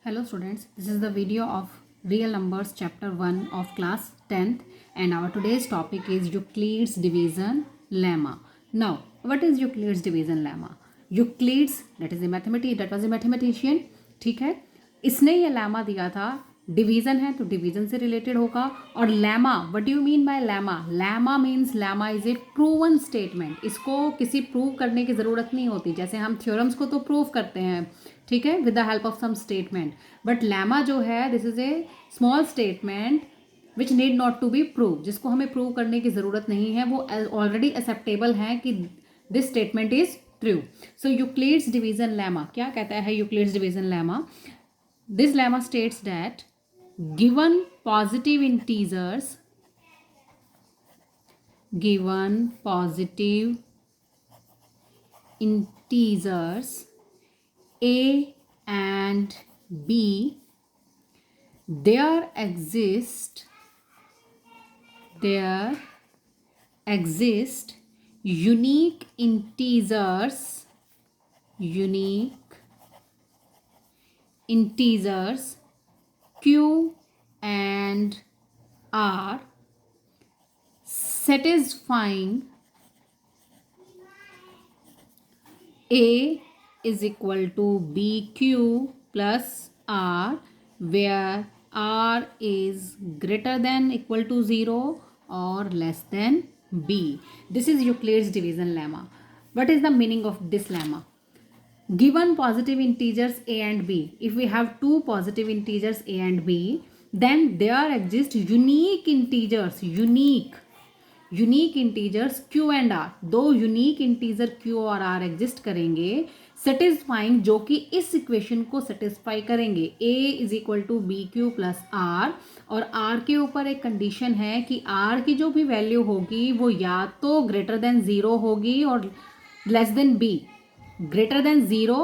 Hello students, this is the video of real numbers chapter 1 of class 10th and our today's topic is Euclid's division lemma. Now, what is Euclid's division lemma? Euclid's that was a mathematician, ठीक है, इसने ये lemma दिया था, division है तो division से related होगा. और lemma, what do you mean by lemma? Lemma means lemma is a proven statement. इसको किसी प्रूव करने की ज़रूरत नहीं होती. जैसे हम थ्योरम्स को तो प्रूव करते हैं, ठीक है, with the help of some statement. But lemma जो है this is a small statement which need not to be prove. जिसको हमें प्रूव करने की ज़रूरत नहीं है, वो ऑलरेडी एक्सेप्टेबल है कि this statement is true. So Euclid's division lemma क्या कहता है? Euclid's division lemma, this lemma states that given positive integers a and b, there exist unique integers q and r satisfying a is equal to bq plus r, where r is greater than equal to 0 or less than b. This is Euclid's division lemma. What is the meaning of this lemma? Given positive integers a and b, if we have two positive integers a and b, then there exist unique integers q and r. दो unique integer q और r exist करेंगे, satisfying, जो कि इस equation को satisfy करेंगे. a is equal to bq plus r, और r के ऊपर एक कंडीशन है कि r की जो भी वैल्यू होगी वो या तो ग्रेटर देन 0 होगी और less than b. greater than 0,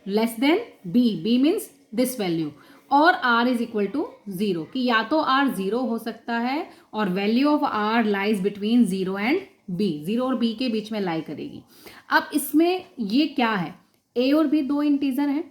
less than b means this value, और r is equal to 0, कि या तो r 0 हो सकता है और value of r lies between 0 and b, 0 और b के बीच में लाई करेगी. अब इसमें ये क्या है? a और b दो इंटीजर हैं,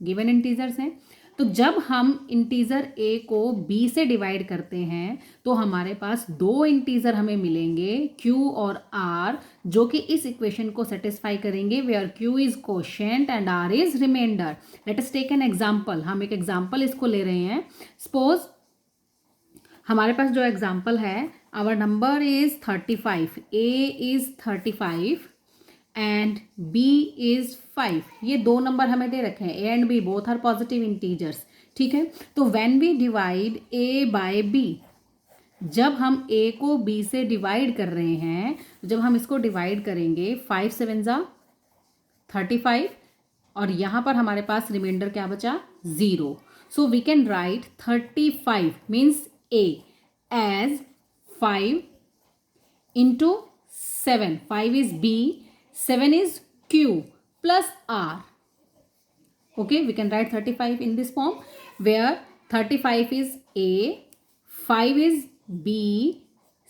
गिवन इंटीजर्स हैं. तो जब हम इंटीजर a को b से डिवाइड करते हैं तो हमारे पास दो इंटीजर हमें मिलेंगे q और r, जो कि इस इक्वेशन को सेटिस्फाई करेंगे, where q is quotient and r is remainder. Let us take an example. हम एक एग्जांपल इसको ले रहे हैं. सपोज हमारे पास जो एग्जांपल है, our number is 35, a is 35 and b is 5. ये दो नंबर हमें दे रखे हैं, a and b both are positive integers, ठीक है. तो when we divide a by b, जब हम a को b से डिवाइड कर रहे हैं, जब हम इसको डिवाइड करेंगे 5 7 जा 35, और यहाँ पर हमारे पास रिमाइंडर क्या बचा? 0. So we can write 35 means a as 5 into 7. 5 is b, 7 is q plus r. Okay, we can write 35 in this form, where 35 is a, 5 is b,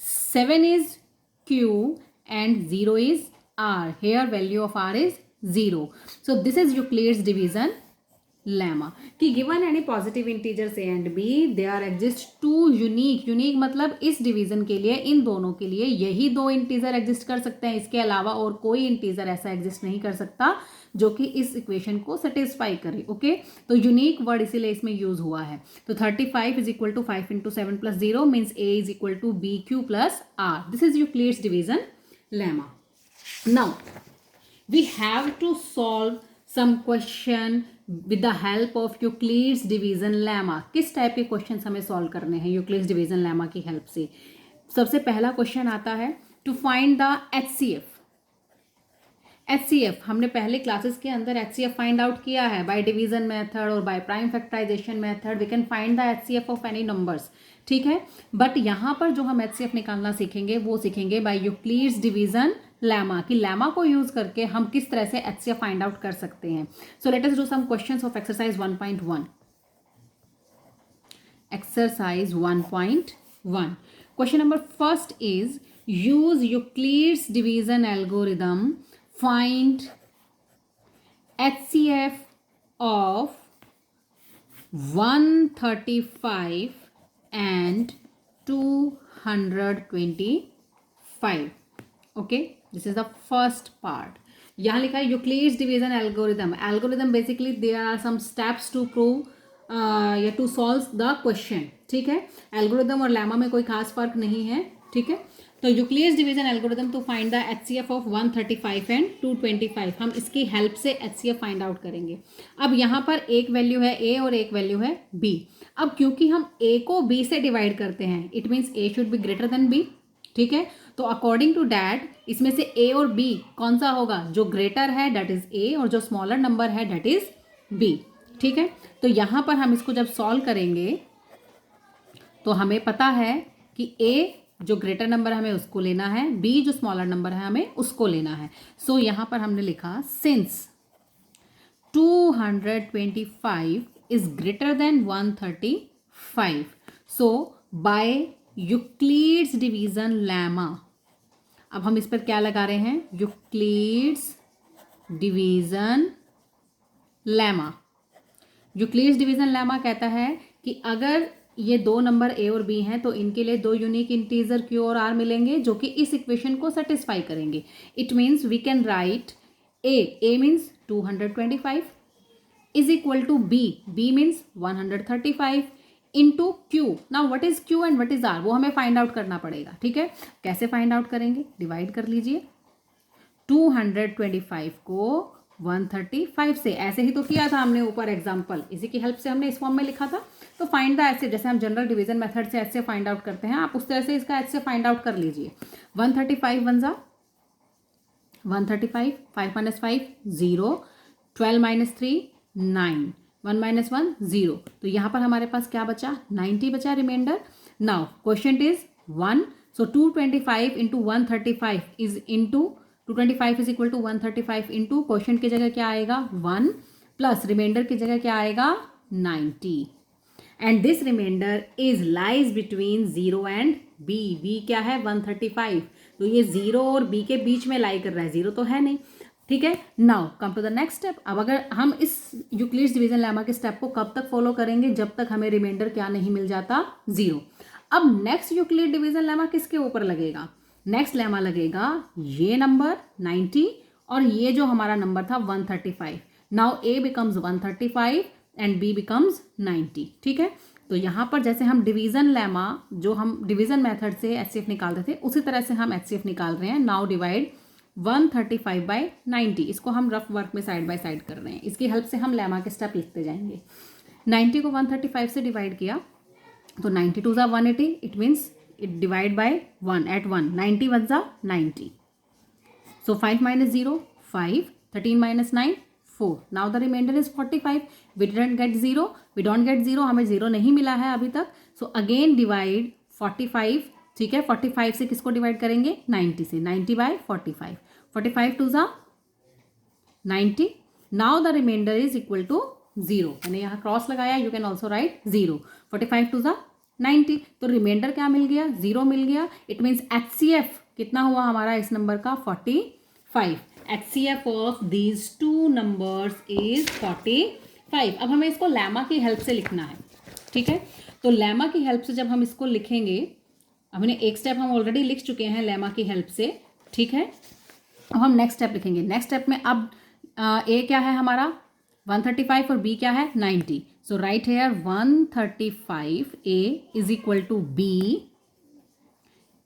7 is q and 0 is r. Here value of r is 0. So this is Euclid's division lemma, कि given any positive integers a and b, there exist two unique मतलब इस division के लिए, इन दोनों के लिए यही दो इंटीजर एग्जिस्ट कर सकते हैं. इसके अलावा और कोई इंटीजर ऐसा एग्जिस्ट नहीं कर सकता जो कि इस इक्वेशन को सेटिस्फाई करे. ओके, तो यूनिक वर्ड इसीलिए इसमें यूज हुआ है. तो 35 is equal to 5 into 7 plus 0 means a is equal to B Q plus r. This is Euclid's division lemma. Now we have to solve some question with the help of Euclid's division lemma. किस type के question हमें solve करने हैं Euclid's division lemma की help से? सबसे पहला question आता है to find the HCF. HCF हमने पहले क्लासेस के अंदर HCF फाइंड आउट किया है बाय डिवीजन मेथड और by prime factorisation method. We can find the HCF of any numbers, ठीक है. बट यहाँ पर जो हम HCF निकालना सीखेंगे वो सीखेंगे बाय यूक्लिड्स डिवीजन लेमा, कि लेमा को यूज करके हम किस तरह से HCF फाइंड आउट कर सकते हैं. So let us do some questions of exercise 1.1. Exercise 1.1. Question number first is use Euclid's division algorithm, find HCF of 135 and 225. Okay, this is the first part. यहाँ लिखा है Euclid's division algorithm. Algorithm basically there are some steps to prove या to solve the question. ठीक है, algorithm और lemma में कोई खास फर्क नहीं है. ठीक है, तो Euclid's division algorithm to find the HCF of 135 and 225. हम इसकी हेल्प से HCF फाइंड आउट करेंगे. अब यहाँ पर एक वैल्यू है A और एक वैल्यू है B. अब क्योंकि हम A को B से डिवाइड करते हैं, it means A should be greater than B. ठीक है, तो अकॉर्डिंग टू डैट इसमें से A और B कौन सा होगा? जो ग्रेटर है डेट इज A और जो स्मॉलर नंबर है डेट इज B. ठीक है, तो यहाँ पर हम इसको जब सॉल्व करेंगे तो हमें पता है कि A जो ग्रेटर नंबर हमें उसको लेना है, B जो स्मॉलर नंबर है हमें उसको लेना है. सो यहाँ पर हमने लिखा since 225 is greater than 135, so by Euclid's division lemma. अब हम इस पर क्या लगा रहे हैं? Euclid's division lemma. Euclid's division lemma कहता है कि अगर ये दो नंबर A और B हैं तो इनके लिए दो यूनिक इंटीजर Q और R मिलेंगे जो कि इस इक्वेशन को सेटिस्फाई करेंगे. It means we can write A means 225 is equal to B means 135 into Q. Now what is Q and what is R, वो हमें फाइंड आउट करना पड़ेगा. ठीक है, कैसे फाइंड आउट करेंगे? डिवाइड कर लीजिए 225 को 135 से. ऐसे ही तो किया था हमने ऊपर एग्जाम्पल, इसी की हेल्प से हमने इस फॉर्म में लिखा था. तो फाइंड द HCF, जैसे हम जनरल डिवीजन मेथड से HCF फाइंड आउट करते हैं, आप उस तरह से इसका HCF फाइंड आउट कर लीजिए. 135 वन जा 135, 5 माइनस 5 0, 12 माइनस 3 9, 1 माइनस 1 0. तो यहाँ पर हमारे पास क्या बचा? 90 बचा remainder. Now question is 1, so 225 into 135 is into 225 is equal to 135 into question की जगह क्या आएगा? 1 प्लस रिमाइंडर की जगह क्या आएगा? 90. And this remainder is lies between 0 and B. B क्या है? 135. तो ये 0 और B के बीच में लाई कर रहा है, 0 तो है नहीं. ठीक है, now come to the next step. अब अगर हम इस यूक्लिड्स डिवीजन लेमा के स्टेप को कब तक फॉलो करेंगे? जब तक हमें रिमाइंडर क्या नहीं मिल जाता? 0. अब नेक्स्ट यूक्लिड डिवीजन लेमा किसके ऊपर लगेगा? नेक्स्ट लेमा लगेगा ये नंबर 90 और ये जो हमारा नंबर था 135. Now A becomes 135 and B becomes 90. ठीक है, तो यहाँ पर जैसे हम डिवीजन लेमा जो हम डिवीजन मेथड से HCF निकालते थे उसी तरह से हम HCF निकाल रहे हैं. Now divide 135 by 90. इसको हम रफ वर्क में साइड बाय साइड कर रहे हैं, इसकी हेल्प से हम लेमा के स्टेप लिखते जाएंगे. 90 को 135 से डिवाइड किया तो 92 ज़ा 180, it means it divide by 1 at 1. 90 1 जा 90. So 5 minus 0 5, 13 minus 9 4. Now the remainder is 45. We didn't get 0. We don't get 0. हमें 0 नहीं मिला है अभी तक. So again divide 45. ठीक है, 45 से किसको डिवाइड करेंगे? 90 से. 90 by 45. 45 2 जा 90. Now the remainder is equal to 0. मैंने यहाँ क्रॉस लगाया. You can also write 0. 45 2 जा 90. तो रिमाइंडर क्या मिल गया? 0 मिल गया. इट मीन्स HCF कितना हुआ हमारा इस नंबर का? 45. HCF of these two numbers is 45. अब हमें इसको लेमा की हेल्प से लिखना है. ठीक है, तो लेमा की हेल्प से जब हम इसको लिखेंगे, हमने एक स्टेप हम ऑलरेडी लिख चुके हैं लेमा की हेल्प से. ठीक है, अब हम नेक्स्ट स्टेप लिखेंगे. नेक्स्ट स्टेप में अब A क्या है हमारा? 135 और B क्या है? 90. So write here 135A is equal to B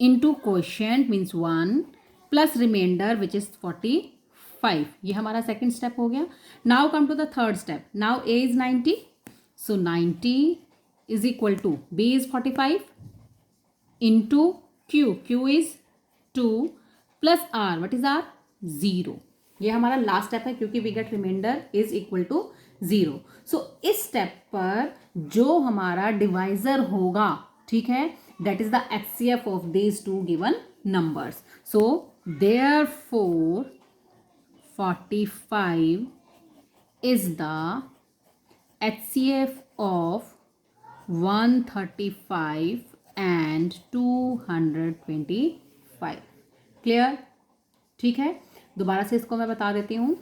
into quotient means 1 plus remainder which is 45. ये हमारा सेकेंड स्टेप हो गया. Now come to the third step. Now A is 90. So 90 is equal to B is 45 into Q. Q is 2 plus R. What is R? 0. ये हमारा last step है क्योंकि we get remainder is equal to 0. So इस step पर जो हमारा divisor होगा, ठीक है, that is the HCF of these two given numbers. So therefore 45 is the HCF of 135 and 225. Clear? ठीक है, दोबारा से इसको मैं बता देती हूँ.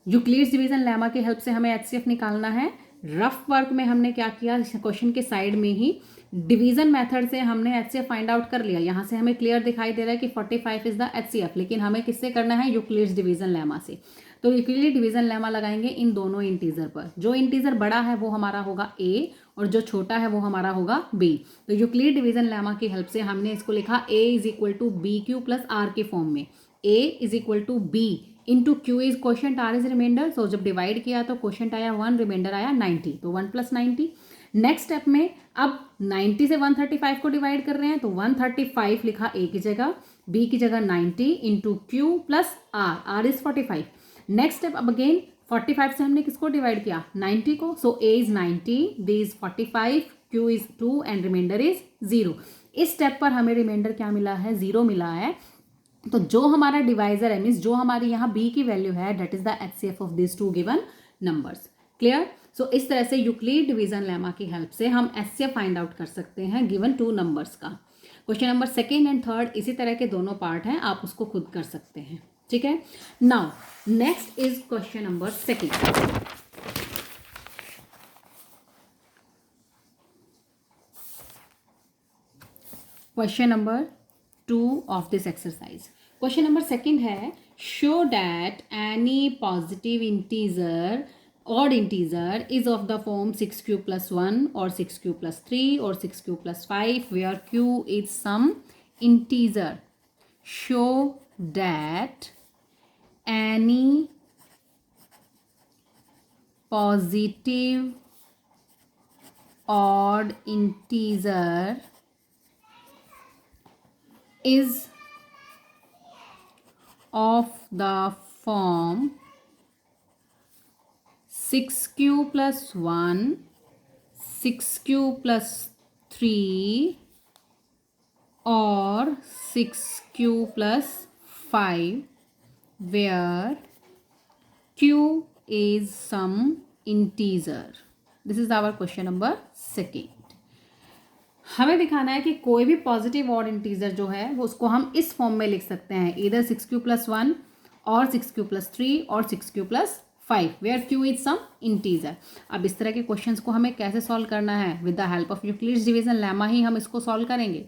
यूक्लिड्स डिवीजन लेमा की हेल्प से हमें HCF निकालना है. रफ वर्क में हमने क्या किया, क्वेश्चन के साइड में ही डिवीजन मेथड से हमने एचसीएफ फाइंड आउट कर लिया। यहाँ से हमें क्लियर दिखाई दे रहा है कि 45 इज द एचसीएफ, लेकिन हमें किससे करना है, यूक्लिड्स डिवीजन लेमा से। तो यूक्लिड डिवीजन लेमा लगाएंगे इन दोनों इंटीजर पर। जो इंटीजर बड़ा है वो हमारा होगा ए और जो छोटा है वो हमारा होगा बी। तो यूक्लिड डिवीजन लेमा की हेल्प से हमने इसको लिखा A is equal to B Q plus R के फॉर्म में। A is equal to B into Q is question, R is remainder. So जब डिवाइड किया तो क्वेश्चन आया 1, रिमाइंडर आया 90, तो 1 + 90। नेक्स्ट स्टेप में अब 90 से 135 को डिवाइड कर रहे हैं, तो 135 लिखा ए की जगह, बी की जगह 90 into Q plus R, R is 45। Next step अब अगेन 45 से हमने किसको डिवाइड किया, 90 को। So A is 90, B is 45, Q is 2 and remainder is 0। इस स्टेप पर हमें रिमाइंडर क्या मिला है, 0 मिला है। तो जो हमारा डिवाइजर है, मीन्स जो हमारी यहाँ बी की वैल्यू है, that is the HCF of this two given numbers. Clear. So इस तरह से यूक्लिड डिवीजन लेमा की हेल्प से हम एचसीएफ फाइंड आउट कर सकते हैं गिवन 2 नंबर्स का। क्वेश्चन नंबर 2 एंड 3 इसी तरह के दोनों पार्ट हैं, आप उसको खुद कर सकते हैं। ठीक है। Now next is question number 2। Question number 2 of this exercise. Question number 2 है, show that any positive integer odd integer is of the form 6q plus 1 or 6q plus 3 or 6q plus 5 where q is some integer. Show that any positive odd integer is of the form 6q plus 1, 6q plus 3 or 6q plus 5 where q is some integer. This is our question number 2. हमें दिखाना है कि कोई भी positive odd integer जो है वो उसको हम इस फॉर्म में लिख सकते हैं, इधर 6q plus 1 और 6q plus 3 और 6q plus 5 where q is some integer. अब इस तरह के क्वेश्चंस को हमें कैसे सॉल्व करना है, with the help of Euclid's division lemma ही हम इसको सॉल्व करेंगे।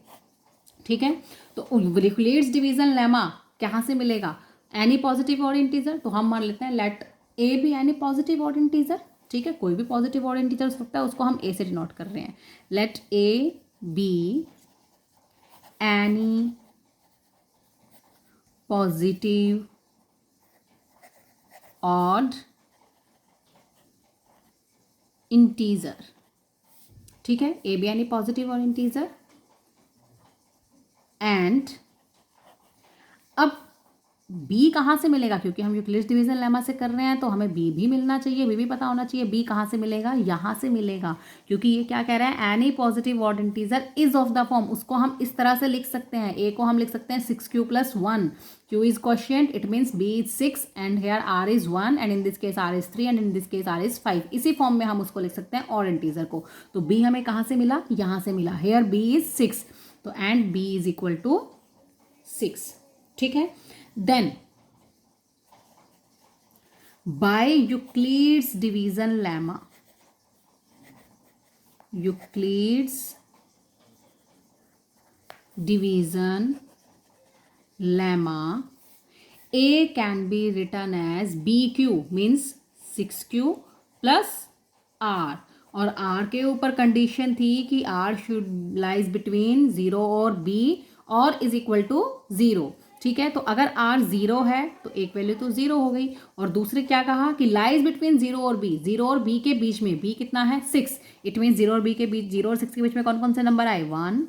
ठीक है। तो यूक्लिड्स डिवीजन लेमा कहाँ से मिलेगा, एनी पॉजिटिव ऑड इंटीजर। तो हम मान लेते हैं let a be any positive odd integer. ठीक है, कोई भी पॉजिटिव ऑड इंटीजर हो सकता है, उसको हम ए से डिनोट कर रहे हैं। Let a be any positive odd integer। ठीक है, ए बी एनी पॉजिटिव और इंटीजर। एंड अब बी कहाँ से मिलेगा, क्योंकि हम यूक्लिड्स डिवीजन लेमा से कर रहे हैं तो हमें बी भी मिलना चाहिए, बी भी पता होना चाहिए। बी कहाँ से मिलेगा, यहाँ से मिलेगा, क्योंकि ये क्या कह रहा है, any positive odd integer is of the form. उसको हम इस तरह से लिख सकते हैं, ए को हम लिख सकते हैं 6q plus 1, q is quotient, it means b is 6 and here r is 1 and in this case r is 3 and in this case r is 5। इसी फॉर्म में हम उसको लिख सकते हैं ऑड इंटीजर को। तो b हमें कहाँ से मिला, यहाँ से मिला, here b is 6, तो एंड b is equal to 6। ठीक है। Then by Euclid's division lemma, Euclid's division lemma, a can be written as bq means 6q plus r, और r के ऊपर कंडीशन थी कि r शुड लाइज बिटवीन 0 और b और इज इक्वल टू 0। ठीक है, तो अगर r 0 है तो एक वैल्यू तो 0 हो गई, और दूसरे क्या कहा कि लाइज बिटवीन 0 और b, 0 और b के बीच में, b कितना है 6, इट मीन 0 और b के बीच, 0 और 6 के बीच में कौन कौन से नंबर आए, 1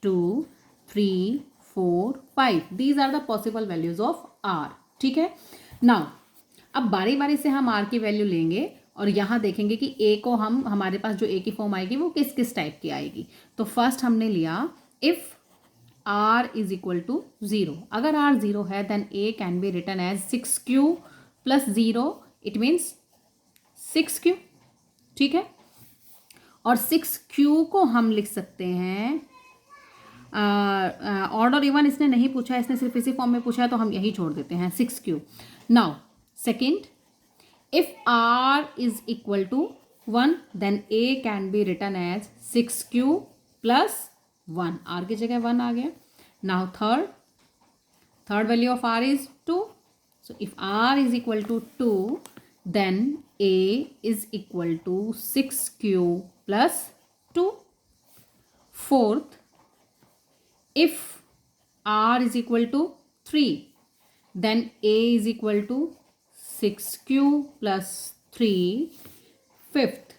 2 3 4 5, these are the possible values of r। ठीक है। नाउ अब बारी बारी से हम r की वैल्यू लेंगे और यहाँ देखेंगे कि a को हम, हमारे पास जो a की फॉर्म आएगी वो किस किस टाइप की आएगी। तो फर्स्ट हमने लिया if r is equal to 0, अगर r 0 है then a can be written as 6q plus 0, it means 6q। ठीक है, और 6q को हम लिख सकते हैं, ऑड और इवन इसने नहीं पूछा है, इसने सिर्फ इसी फॉर्म में पूछा है, तो हम यही छोड़ देते हैं 6q। Now second, if r is equal to 1, then a can be written as 6q plus 1. r की जगह 1 आ गया. Now third value of r is 2. So if r is equal to 2, then a is equal to 6q plus 2. Fourth, if r is equal to 3, then a is equal to 6q plus 3. Fifth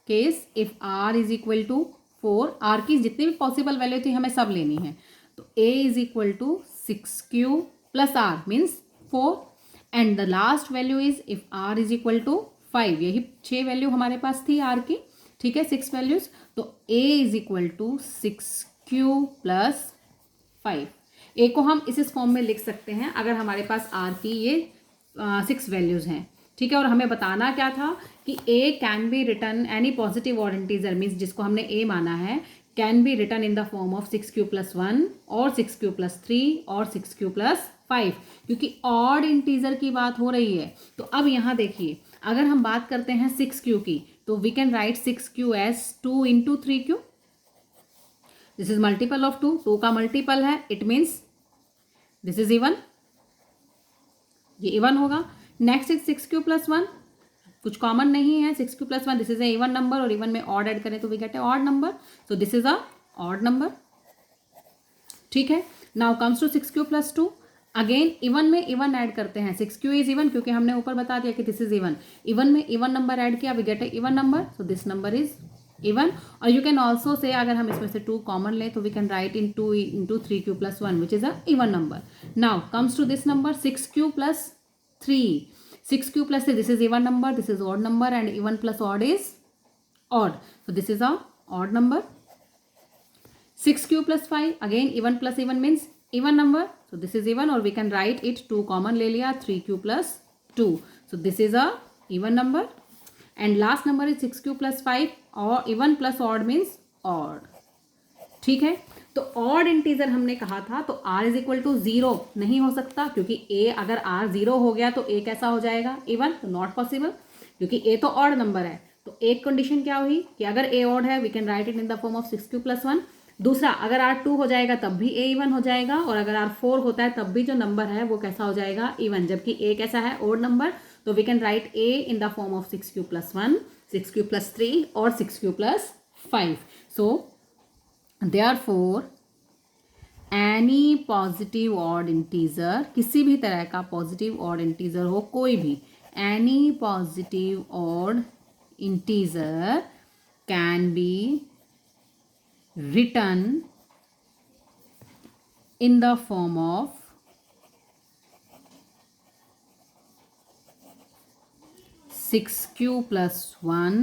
case, if r is equal to 4, r की जितनी भी possible value थी हमें सब लेनी है, तो a is equal to 6q plus r means 4, and the last value is if r is equal to 5. यही 6 वैल्यू हमारे पास थी r की, ठीक है, 6 वैल्यूज. तो a is equal to 6q plus 5. a को हम इस फॉर्म में लिख सकते हैं अगर हमारे पास r की ये 6 वैल्यूज हैं, ठीक है. और हमें बताना क्या था कि a can B return any positive odd integer means जिसको हमने a माना है can be return in the form of 6q plus 1 और 6q plus 3 और 6q plus 5, क्योंकि ऑड इंटीजर की बात हो रही है. तो अब यहाँ देखिए, अगर हम बात करते हैं 6q की, तो we can write 6q as 2 into 3q. This is multiple of 2, 2 का मल्टीपल है, it means this is even, ये इवन होगा. नेक्स्ट इज 6q plus 1, कुछ कॉमन नहीं है. 6q plus 1, this is a even number, और इवन में ऑड ऐड करें तो we get a odd number, so this is a odd number, ठीक है. Now comes to 6q plus 2. Again even में इवन ऐड करते हैं. 6q इज इवन क्योंकि हमने ऊपर बता दिया कि दिस इज इवन. इवन में इवन नंबर ऐड किया, we get a even number, so this number is even. और यू कैन ऑल्सो से अगर हम इसमें से 2 कॉमन लें तो we can write in 2 into 3q plus 1 which is a even number. Now comes to this number 6q plus 3. 6q plus 3, this is even number, this is odd number, and even plus odd is odd, so this is a odd number. 6q plus 5, again even plus even means even number, so this is even, or we can write it 2 common ले लिया, 3q plus 2, so this is a even number. And last number is 6q plus 5, or even plus odd means odd, ठीक है. तो odd integer हमने कहा था, तो r is equal to 0 नहीं हो सकता, क्योंकि a अगर r 0 हो गया तो a कैसा हो जाएगा, इवन. तो नॉट पॉसिबल, क्योंकि a तो ऑड नंबर है. तो एक कंडीशन क्या हुई कि अगर a ऑड है we can write it in the form of 6q plus 1. दूसरा, अगर r 2 हो जाएगा तब भी a इवन हो जाएगा, और अगर r 4 होता है तब भी जो नंबर है वो कैसा हो जाएगा, इवन. जबकि a कैसा है, ऑड नंबर, तो we can write a in the form of 6q plus 1, 6q plus 3 और 6q plus 5. सो therefore any positive odd integer, किसी भी तरह का पॉजिटिव ऑड इंटीजर हो, कोई भी any positive odd integer can be written in the form of 6q plus 1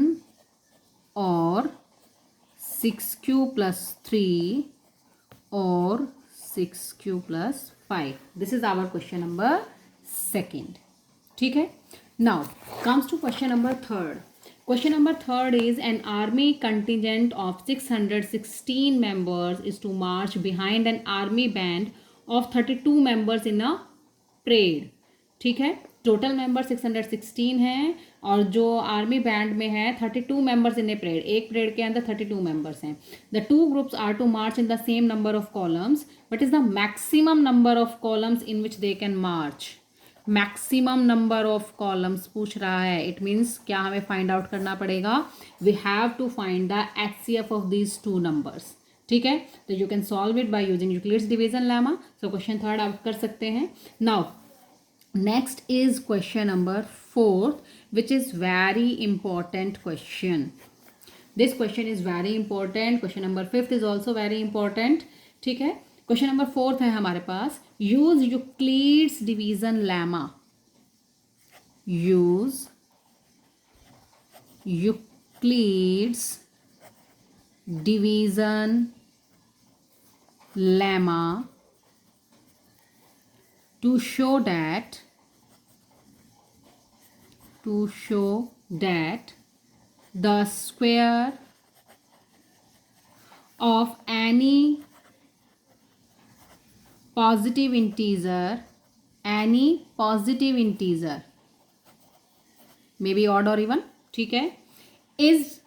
और 6q plus 3 और 6q plus 5. This is our question number 2. ठीक है. Now comes to question number 3. Question number 3 is an army contingent of 616 members is to march behind an army band of 32 members in a parade. ठीक है. Total member 616 हैं, और जो army band में है 32 members in a parade. एक parade के अंदर 32 मेंबर्स हैं. The 2 groups are to march in the same number of columns, but is the maximum number of columns in which they can march. Maximum number of columns पूछ रहा है. It means क्या हमें find out करना पड़ेगा, we have to find the HCF of these 2 numbers. ठीक है. तो you can solve it by using Euclid's division lemma. So question 3 आप कर सकते हैं. Now next is question number 4, which is very important question. This question is very important. Question number 5 is also very important. ठीक है. Question number 4 है हमारे पास. Use Euclid's division lemma. Use Euclid's division lemma to show that the square of any positive integer may be odd or even. ठीक है. is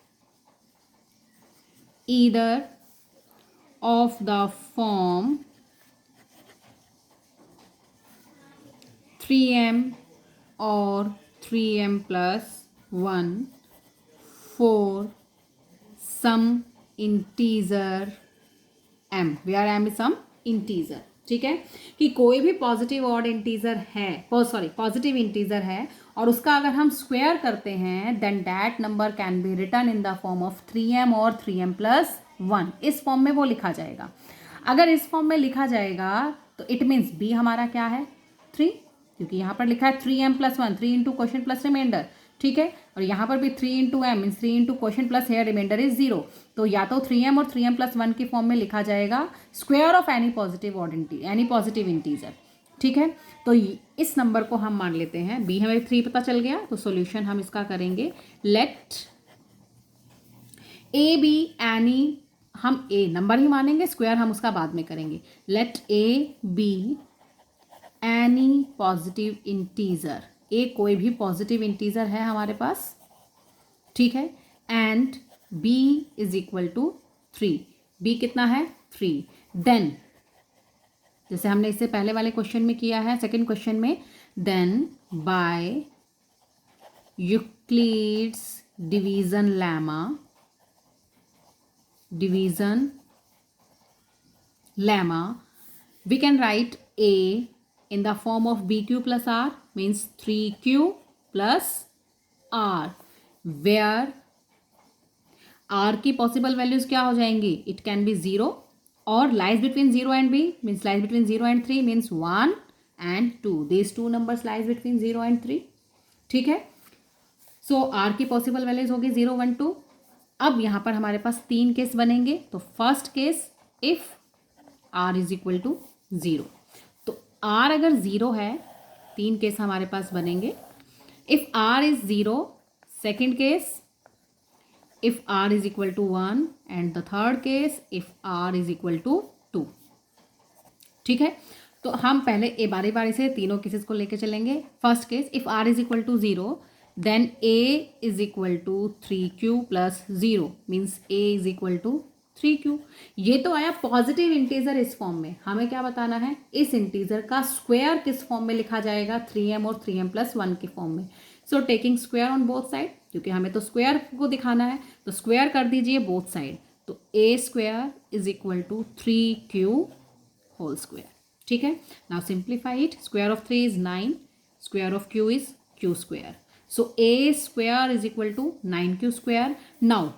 either of the form 3m or 3m plus 1 for some integer m, where m is some integer. ठीक है, कि कोई भी positive odd integer है, sorry positive integer है और उसका अगर हम स्क्वायर करते हैं then that number can be written in the form of 3m और 3m प्लस 1. इस फॉर्म में वो लिखा जाएगा. अगर इस फॉर्म में लिखा जाएगा तो इट मीन्स b हमारा क्या है 3, क्योंकि यहाँ पर लिखा है 3m plus 1, 3 into question plus remainder. ठीक है, और यहाँ पर भी 3 into m means 3 into question plus here remainder is 0. तो या तो 3m और 3m प्लस 1 की फॉर्म में लिखा जाएगा square of any positive integer. ठीक है, तो इस नंबर को हम मान लेते हैं b, हमें 3 पता चल गया. तो सॉल्यूशन हम इसका करेंगे. लेट a बी एनी, हम a नंबर ही मानेंगे, स्क्वायर हम उसका बाद में करेंगे. Let a be any positive integer, A कोई भी पॉजिटिव इंटीजर है हमारे पास. ठीक है, and b is equal to 3. b कितना है 3. देन जैसे हमने इससे पहले वाले क्वेश्चन में किया है, सेकंड क्वेश्चन में, then by Euclid's division lemma we can write a in the form of bq plus r, means 3q plus r, where r की पॉसिबल वैल्यूज क्या हो जाएंगी, इट कैन बी 0 और lies between 0 and b, means lies between 0 and 3, means 1 and 2. these two numbers lies between 0 and 3. ठीक है, सो r की possible values होगी 0 1 2. अब यहाँ पर हमारे पास 3 केस बनेंगे. तो first case if r is equal to 0, तो r अगर 0 है, 3 केस हमारे पास बनेंगे. If r is 0, second case if r is equal to 1 and the third case if r is equal to 2. ठीक है, तो हम पहले ए बारी बारी से तीनों केसेस को लेके चलेंगे. First case if r is equal to 0 then a is equal to 3q plus 0, means a is equal to 3q. ये तो आया पॉजिटिव इंटीजर इस फॉर्म में. हमें क्या बताना है, इस इंटीजर का स्क्वायर किस फॉर्म में लिखा जाएगा, 3m और 3m प्लस 1 के फॉर्म में. So taking square on both side, क्योंकि हमें तो स्क्वायर को दिखाना है, तो स्क्वायर कर दीजिए बोथ साइड. तो a square is equal to 3q whole square. ठीक है, now simplify it. Square of 3 is 9, square of q is q square. So a square is equal to 9q square. Now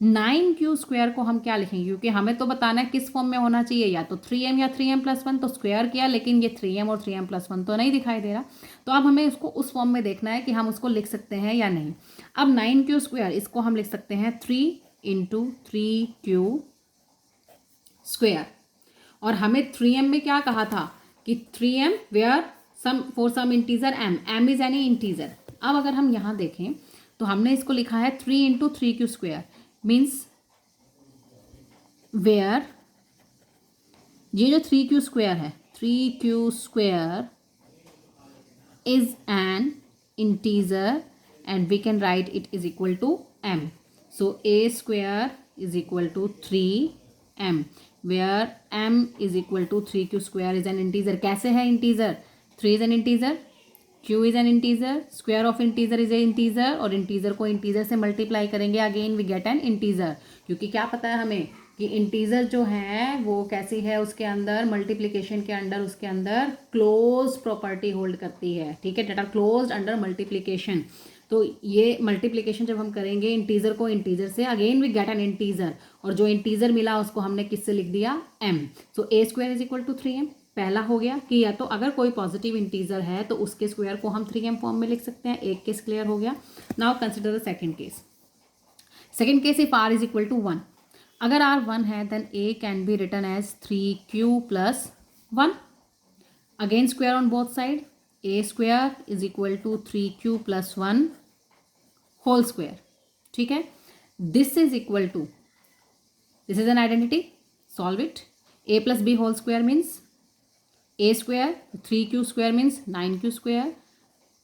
9q square को हम क्या लिखेंगे, क्योंकि हमें तो बताना है किस फॉर्म में होना चाहिए, या तो 3m या 3m प्लस 1. तो स्क्वायर किया, लेकिन ये 3m और 3m प्लस 1 तो नहीं दिखाई दे रहा. तो अब हमें उसको उस फॉर्म में देखना है कि हम उसको लिख सकते हैं या नहीं. अब 9q स्क्वायर, इसको हम लिख सकते हैं 3 इंटू 3q स्क्वायर. और हमें 3m में क्या कहा था कि 3m where for some integer m is any integer. अब अगर हम यहाँ देखें तो हमने इसको लिखा है 3 into 3q square, means where ये जो 3q स्क्वायर है, 3q square is an integer and we can write it is equal to m. So a square is equal to 3m, where m is equal to 3q square is an integer. कैसे है integer, 3 is an integer, q is an integer, square of integer is a integer, और integer को integer से multiply करेंगे, again we get an integer. क्योंकि क्या पता है हमें कि इंटीजर जो है वो कैसी है, उसके अंदर मल्टीप्लिकेशन के अंदर उसके अंदर क्लोज प्रॉपर्टी होल्ड करती है. ठीक है, that are closed under multiplication. तो ये मल्टीप्लिकेशन जब हम करेंगे इंटीजर को इंटीजर से, again we get an integer, और जो इंटीजर मिला उसको हमने किससे लिख दिया, m. So a square is equal to 3m. पहला हो गया कि या तो अगर कोई पॉजिटिव इंटीजर है तो उसके स्क्वायर को हम 3m फॉर्म में लिख सकते हैं. एक केस क्लियर हो गया. Now consider the second case. Second case if r is equal to 1, अगर r 1 है then a can be written as 3q plus 1. Again square on both side, a square is equal to 3q plus 1 whole square. ठीक है, this is equal to, this is an identity, solve it. a plus b whole square means a square, 3q square means 9q square,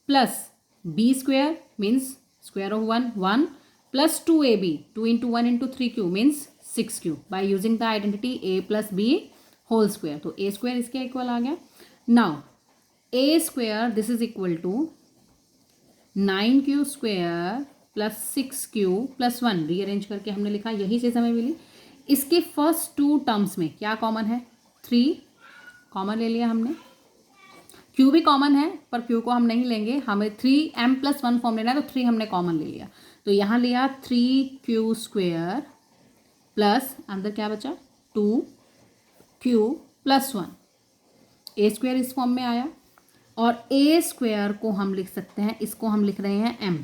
plus b square means square of 1 1 plus 2ab, 2 into 1 into 3q means 6q by using the identity a plus b whole square. तो a square इसके equal आ गया. Now a square this is equal to 9q square plus 6q plus 1. Rearrange करके हमने लिखा, यही चीज़ हमें मिली. इसके first to terms में क्या कॉमन है? 3 कॉमन ले लिया हमने. q भी कॉमन है पर q को हम नहीं लेंगे, हमें 3m+1 फॉर्म लेना है तो 3 हमने कॉमन ले लिया. तो यहाँ लिया 3q स्क्वेयर प्लस अंदर क्या बचा 2q प्लस 1. ए स्क्वेयर इस फॉर्म में आया और ए स्क्वेयर को हम लिख सकते हैं, इसको हम लिख रहे हैं m,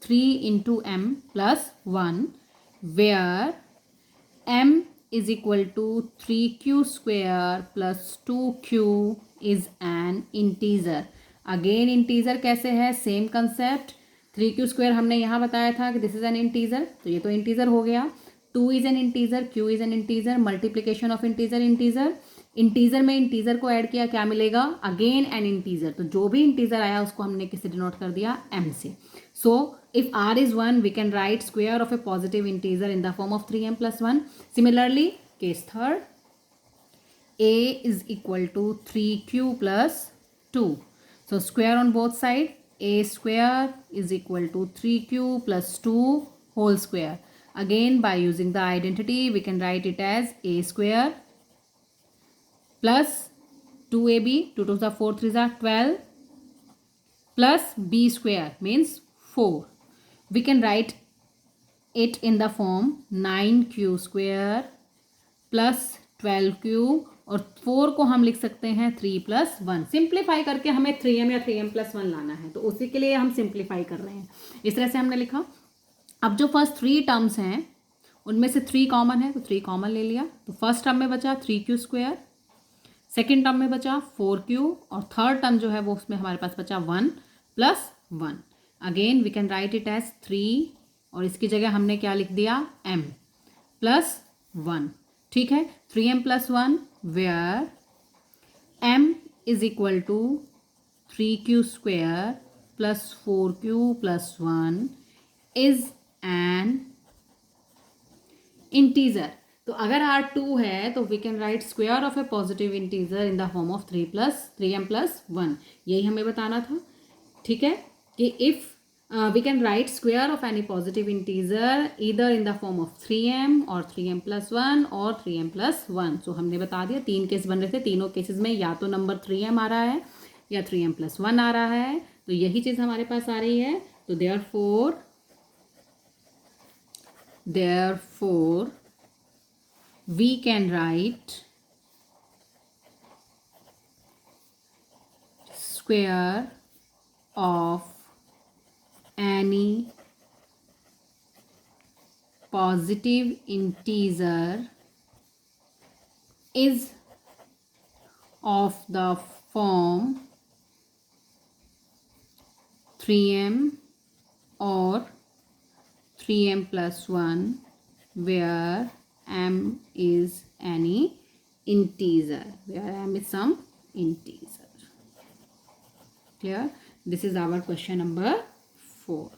3 into m plus 1 where m is equal to 3q square plus 2q is an integer. Again integer कैसे है? Same concept. 3q स्क्वायर हमने यहाँ बताया था कि दिस इज एन इंटीजर, तो ये तो इंटीजर हो गया. 2 is an integer, q is an integer, multiplication of integer integer. Integer में इंटीजर को ऐड किया, क्या मिलेगा? Again an integer. तो जो भी इंटीजर आया उसको हमने किससे डिनोट कर दिया? m से. So if r is 1, we can write square of a positive integer in the form of 3m plus 1. Similarly, case third, a is equal to 3q plus 2. So square on both sides, a square is equal to 3q plus 2 whole square. Again, by using the identity, we can write it as a square plus 2ab, 2 to the 4, 3 are 12, plus b square means 4. We can write it in the form 9q square plus 12q और 4 को हम लिख सकते हैं 3 plus 1. Simplify करके हमें 3m या 3m plus 1 लाना है, तो उसी के लिए हम सिंप्लीफाई कर रहे हैं. इस तरह से हमने लिखा. अब जो फर्स्ट 3 टर्म्स हैं उनमें से 3 कॉमन है, तो 3 कॉमन ले लिया. तो फर्स्ट टर्म में बचा 3q स्क्वायर, सेकेंड टर्म में बचा 4q और थर्ड टर्म जो है वो उसमें हमारे पास बचा 1 plus 1. Again we can write it as 3 और इसकी जगह हमने क्या लिख दिया? m plus 1. ठीक है. 3m plus 1 where m is equal to 3q square plus 4q plus 1 is an integer. तो अगर r2 है तो we can write square of a positive integer in the form of 3m plus 1. यही हमें बताना था. ठीक है कि if we can write square of any positive integer either in the form of 3m or 3m plus 1 or 3m plus 1. So हमने बता दिया 3 केस बन रहे थे, तीनों केसेस में या तो नंबर 3m आ रहा है या 3m plus 1 आ रहा है. तो यही चीज़ हमारे पास आ रही है. तो therefore we can write square of any positive integer is of the form 3m or 3m plus 1 where m is any integer, where m is some integer. Clear? This is our question number 4.